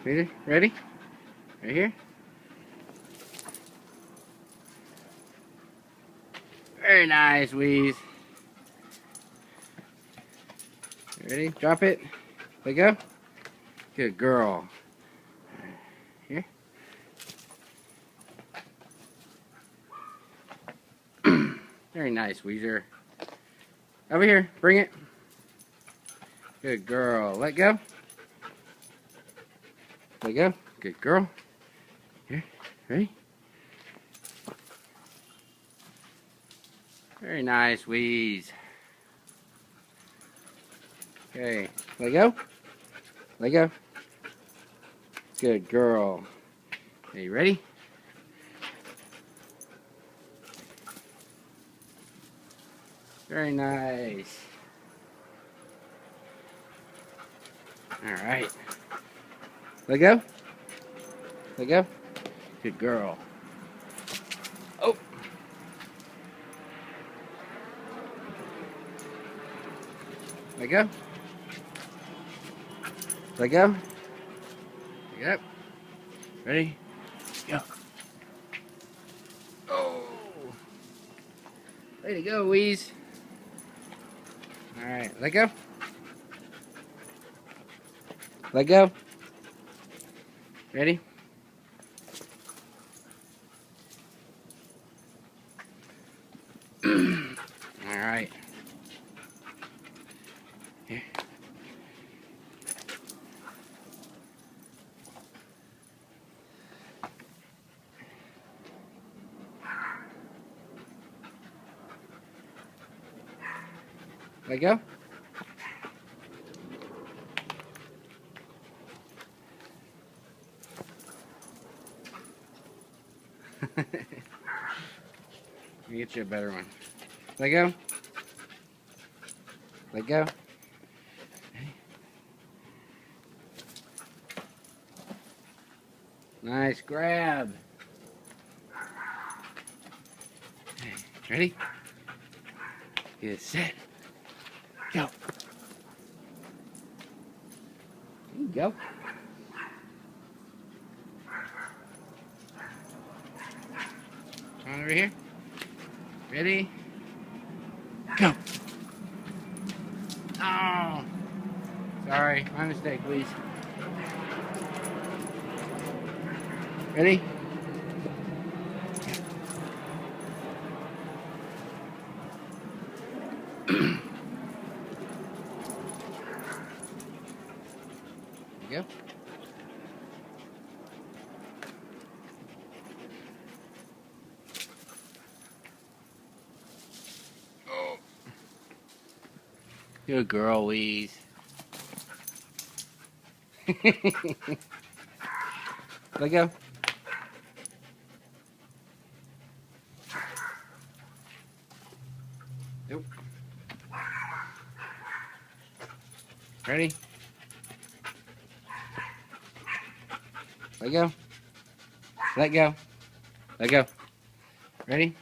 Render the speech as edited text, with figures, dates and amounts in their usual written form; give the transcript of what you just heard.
Ready? Ready? Right here. Very nice, Wheeze. Ready? Drop it. Let go. Good girl. Here. Very nice, Weezer. Over here. Bring it. Good girl. Let go. Let go. Good girl. Here. Ready? Very nice, Wheeze. Okay. Let go. Let go. Good girl. Are you ready? Very nice. Alright. Let go. Let go. Good girl. Oh. Let go. Let go. Yep. Ready? Go. Oh. Way to go, Wheeze. Alright, let go. Let go. Ready? Alright. Here. Let go. Let me get you a better one. Let go. Let go. Nice grab. Ready? Get set. Go. There you go. Come over here. Ready? Go. Oh. Sorry, my mistake, please. Ready? Go. Oh. Good girl, Wheeze. Let go. Nope. Ready? Let go. Let go. Let go. Ready?